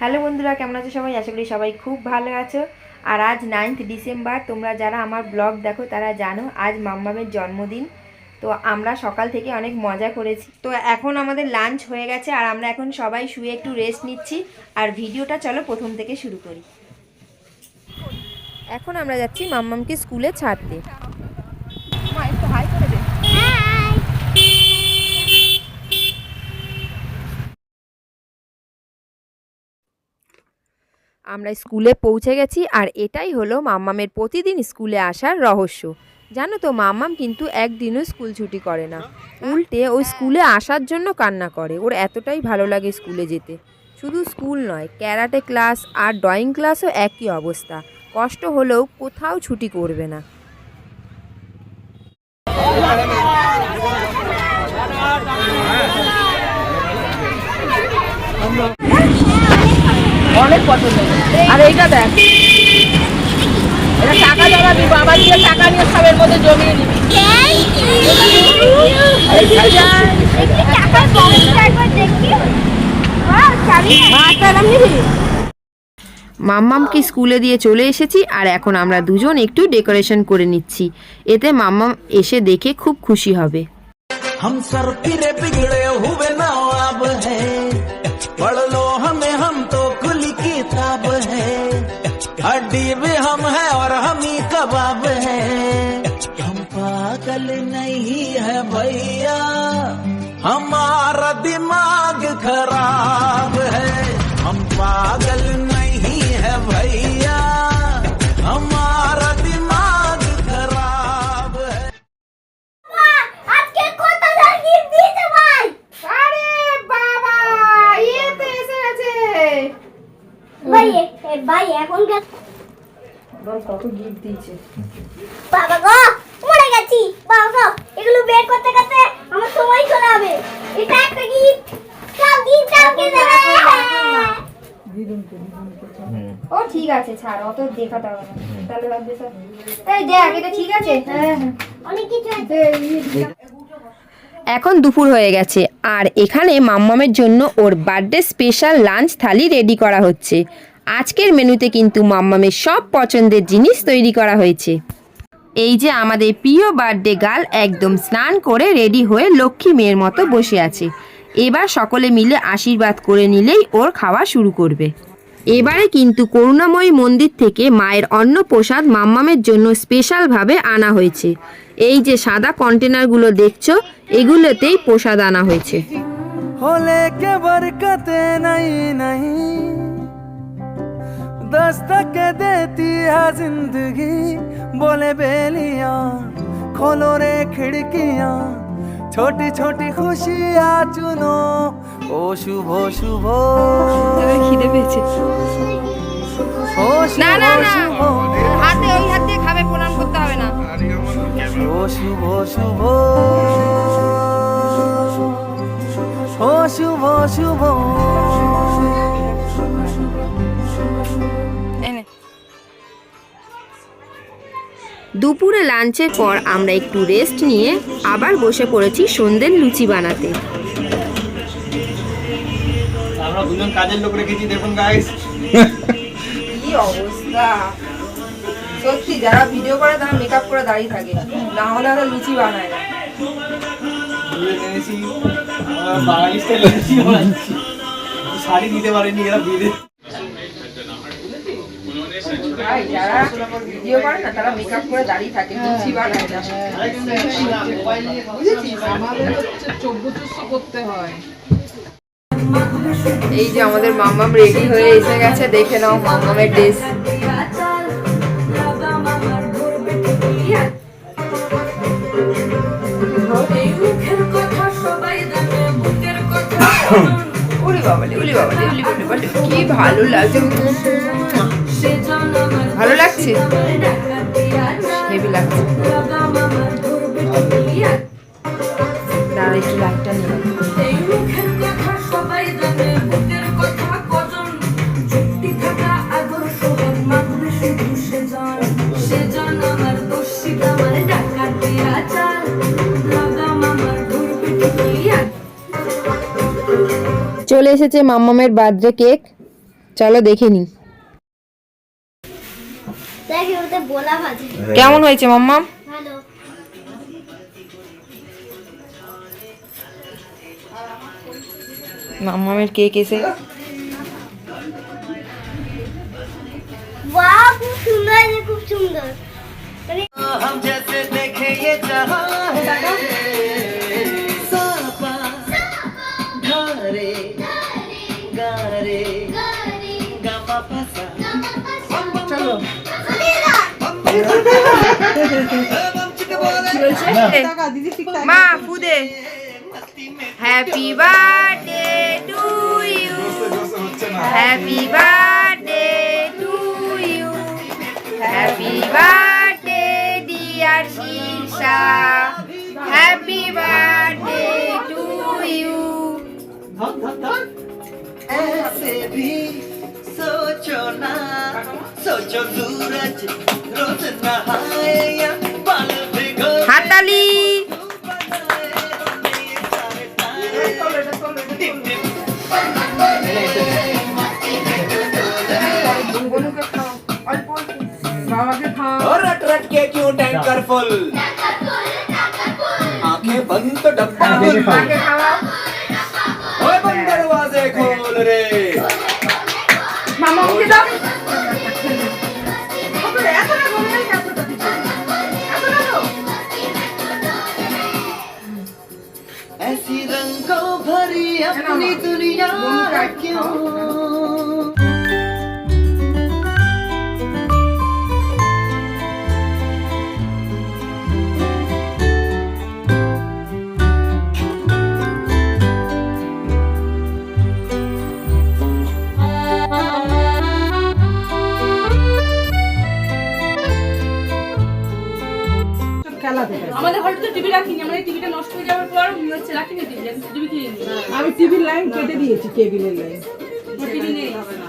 Hello বন্ধুরা, কেমন আছো সবাই? আশা করি সবাই খুব ভালো আছো। আর আজ 9 ডিসেম্বর। তোমরা যারা আমার ব্লগ দেখো তারা জানো আজ মাম্মামের জন্মদিন। তো আমরা সকাল থেকে অনেক মজা করেছি। তো এখন আমাদের লাঞ্চ হয়ে গেছে আর আমরা এখন সবাই শুয়ে একটু রেস্ট নিচ্ছি। আর ভিডিওটা চলো প্রথম থেকে শুরু করি। এখন আমরা যাচ্ছি মাম্মামকে স্কুলে ছাড়তে। মা একটু হাই করে দে। আমরা স্কুলে পৌঁছে গেছি আর এটাই হলো মাম্মামের প্রতিদিন স্কুলে আসার রহস্য। জানো তো, মাম্মাম কিন্তু একদিনও স্কুল ছুটি করে না, উল্টে ও স্কুলে আসার জন্য কান্না করে। ওর এতটাই ভালো লাগে স্কুলে যেতে। শুধু স্কুল নয়, ক্যারাটে ক্লাস আর ড্রয়িং ক্লাসও একই অবস্থা। কষ্ট হলেও কোথাও ছুটি করবে না। অনেক পছন্দ। আর এইটা দেখ, এটা টাকা জমা দিব, আবার দিয়ে টাকা নিয়ে সবের মধ্যে জমিয়ে দিবি। মাম্মামকে স্কুলে দিয়ে চলে এসেছি আর এখন আমরা দুজন একটু ডেকোরেশন করে নিচ্ছি। এতে মাম্মাম এসে দেখে খুব খুশি হবে। हम सर फिरे बिगड़े हुए नवाब है, पढ़ लो हमें, हम तो खुली किताब है, हड्डी भी हम है और हम ही कबाब है, हम पागल नहीं है भैया, हमारा दिमाग खराब है, हम पागल नहीं है भैया, हमारा दिमाग खराब है। কত গিফট দিয়েছে বাবা গো, মরে গেছি বাবা গো। এগুলো বের করতে করতে আমার সময় চলে যাবে। এটা একটা গিফট, সব গিফট কাউকে দেবে। ও ঠিক আছে, ছাড়, অত দেখাতে হবে না। তাহলে ভাববে স্যার এই দেখ, এটা ঠিক আছে। হ্যাঁ অনেক কিছু আছে। এখন দুপুর হয়ে গেছে আর এখানে মাম্মামের জন্য ওর বার্থডে স্পেশাল লাঞ্চ থালি রেডি করা হচ্ছে। আজকের মেনুতে কিন্তু মাম্মামের সব পছন্দের জিনিস তৈরি করা হয়েছে। এই যে আমাদের প্রিয় বার্থডে গার্ল একদম স্নান করে রেডি হয়ে লক্ষ্মী মেয়ের মতো বসে আছে। এবার সকলে মিলে আশীর্বাদ করে নিলেই ওর খাওয়া শুরু করবে। এবারে কিন্তু করুণাময়ী মন্দির থেকে মায়ের অন্ন প্রসাদ মাম্মামের জন্য স্পেশালভাবে আনা হয়েছে। এই যে সাদা কন্টেনারগুলো দেখছো, এগুলোতেই প্রসাদ আনা হয়েছে। होले के बरकते नहीं नहीं, दस्तक देती है जिंदगी, बोले बेलियां खोलो रे खिड़कियां, छोटी छोटी खुशियां चुनो, ओ शुभ शुभ, খিদে পেয়েছে। ओ না না शुभ না, शुभ, হাতে ওই হাত দিয়ে খাবে, প্রণাম করতে হবে না। ओ शुभ शुभ, ओ शुभ शुभ। দুপুরে লাঞ্চের পর আমরা একটু রেস্ট নিয়ে আবার বসে পড়েছি সন্ধ্যের লুচি বানাতে। আমরা দুজন কাজের লোক রেখেছি, দেখুন গাইস কি অবস্থা! সত্যি যারা ভিডিও করে তারা মেকআপ করে দাঁড়িয়ে থাকে, না হলে ওরা লুচি বানায় না। এনেছি আমরা বাঙালি স্টাইলে লুচি বানাচ্ছি, শাড়ি দিতে পারেনি এরা বিয়ে। যারা ভিডিও করে না তারা মেকআপ করে দাঁড়িয়ে থাকে, লুচি বানায় না। এই যে আমাদের মাম্মাম রেডি হয়ে এসে গেছে, দেখে নাও মাম্মামের ড্রেস। উলি বাবালে, উলি বাবালে, উলি বাবালে, কি ভালো লাগছে! ভালো লাগছে, হেভি লাগছে। দাঁড়া একটু লাইটটা নিয়ে। চলে এসেছে মাম্মামের বার্থডে কেক। চলো দেখে নি দেখ ওতে বোলা ভাজি কেমন হয়েছে মাম্মা? ভালো। মাম্মামের কেক এসে वाह খুব সুন্দর হয়েছে, খুব সুন্দর। মানে हम जैसे देखे ये जहां है सापा घरे गारे गामा पासा চলো মা ফুদে happy birthday to you happy birthday to you happy birthday dear Shirsha happy birthday to you ऐसे भी सोचो ना सोचो सूरज रोज नहाए या पल भिगो হাতালি और रट रट के क्यों टैंकर फुल आंखें बंद तो डब्बा फुल ओए बंद दरवाजे खोल रे মামা ওকে দাও ऐसी रंगों भरी अपनी दुनिया क्यों আমাদের ঘরে তো টিভি রাখিনি, আমাদের টিভিটা নষ্ট হয়ে যাওয়ার পর হচ্ছে রাখিনি টিভি, টিভি কিনে নিই। আমি টিভির লাইন কেটে দিয়েছি, কেবিলের লাইন। ওর টিভি নেই, হবে না।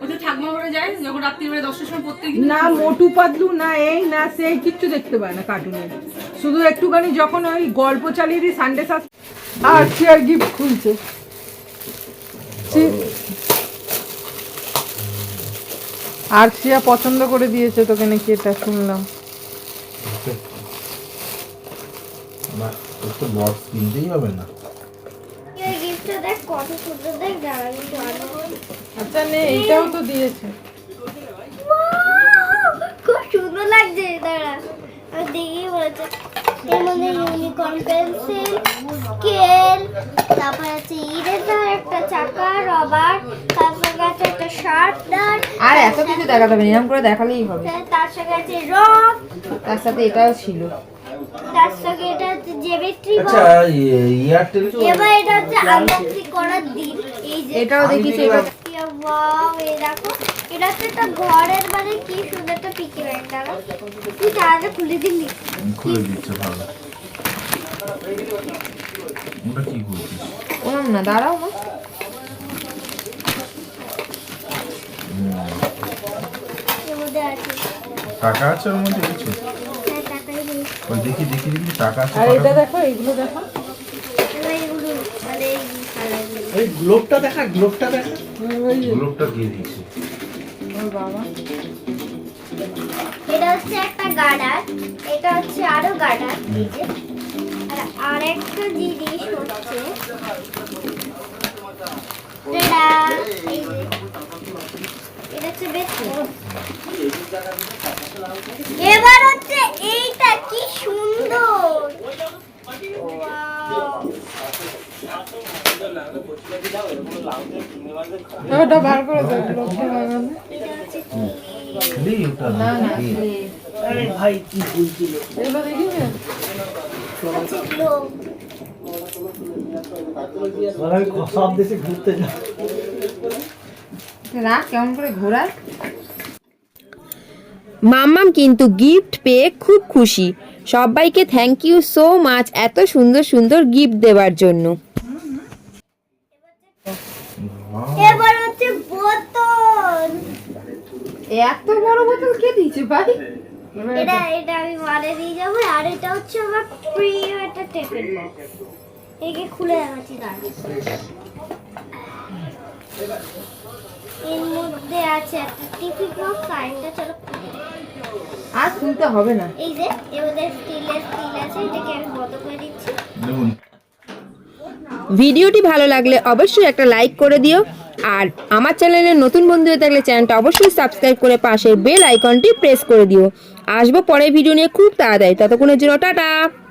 ও তো ঠাকমা ঘরে যায়, যখন রাত্রিবেলা 10টার সময় পড়তে না মোটু পাতলু না এই না সেই কিচ্ছু দেখতে পায় না কার্টুনের, শুধু একটুখানি যখন ওই গল্প চালিয়ে দিই সানডে আর চেয়ার গিফট খুলছে। আর শ্রিয়া পছন্দ করে দিয়েছে তোকে নাকি, এটা শুনলাম। তো বক্স কিনতেই হবে না। এই গিফটটা দেখ কত সুন্দর, দেখ দাঁড়ানো ভালো। আচ্ছা নে, এইটাও তো দিয়েছে। খুব সুন্দর লাগছে, দাঁড়া আমি দেখেই বলেছে। এর মধ্যে ইউনিকর্ন পেন্সিল, স্কেল, তারপর আছে ইরেজার, একটা চাকা, রবার, তারপর আছে একটা শার্পনার, আর এত কিছু দেখাতে হবে, নিয়ম করে দেখালেই হবে। তার সাথে আছে রক, তার সাথে এটাও ছিল। তার সাথে এটা হচ্ছে জেমেট্রি আচ্ছা এয়ারটেল এবার এটা হচ্ছে আনবক্সিং করার দিন। এই যে এটাও দেখিস এবার। ওয়াও, এই দেখো এটা হচ্ছে একটা ঘরের মানে কি সুন্দর একটা পিকে ব্যাগ। দাঁড়া তুই তাহলে খুলে দিলি। খুলে দিচ্ছে, ভালো। ওটা কি করছিস? ওরম না, দাঁড়াও মা। এর মধ্যে আছে টাকা আছে ওর মধ্যে কিছু? হ্যাঁ, টাকাই নেই। ওই দেখি দেখি দেখি টাকা আছে। আর এটা দেখো, এইগুলো দেখো। এবার এগুলো মানে এই কালারগুলো। এই গ্লোবটা দেখা, গ্লোবটা দেখা। গ্লোবটা দিয়ে দিয়েছে। ওর বাবা এটা হচ্ছে একটা গার্ডার, এটা হচ্ছে আরো গার্ডার। এই যে আর একটা জিনিস হচ্ছে টাডা, এই যে এটা হচ্ছে বেশ বড়। এবার হচ্ছে এইটা কি সুন্দর, ওয়াও। ওটা বার করে দাও, লক্ষ্মী বাগানে। এটা হচ্ছে দিই ওটা না না, দিই। আরে ভাই কি বলছিল? এগুলো দেখিস লোক। বলা আমি সব দেশে ঘুরতে যাই। রাখ কেমন করে ঘোরায়। মাম্মাম কিন্তু গিফট পেয়ে খুব খুশি। সবাইকে থ্যাংক ইউ সো মাচ এত সুন্দর সুন্দর গিফট দেওয়ার জন্য। এবার হচ্ছে বোতল। এত বড় বোতল কে দিয়েছে ভাই? এটা এটা আমি বাড়ি নিয়ে যাবো। আর এটা হচ্ছে আমার প্রিয় একটা টিফিন বক্স। একে খুলে দেখাচ্ছি, দাঁড়া। এর মধ্যে আছে একটা টিফিন বক্স আর একটা চলো আর খুলতে হবে না। এই যে এবারে স্টিল আছে, এটাকে আমি বন্ধ করে দিচ্ছি। দেখুন ভিডিওটি ভালো লাগলে অবশ্যই একটা লাইক করে দিও, আর আমার চ্যানেলের নতুন বন্ধু হয়ে থাকলে চ্যানেলটা অবশ্যই সাবস্ক্রাইব করে পাশের বেল আইকনটি প্রেস করে দিও। আসবো পরের ভিডিও নিয়ে খুব তাড়াতাড়ি, ততক্ষণের জন্য টাটা।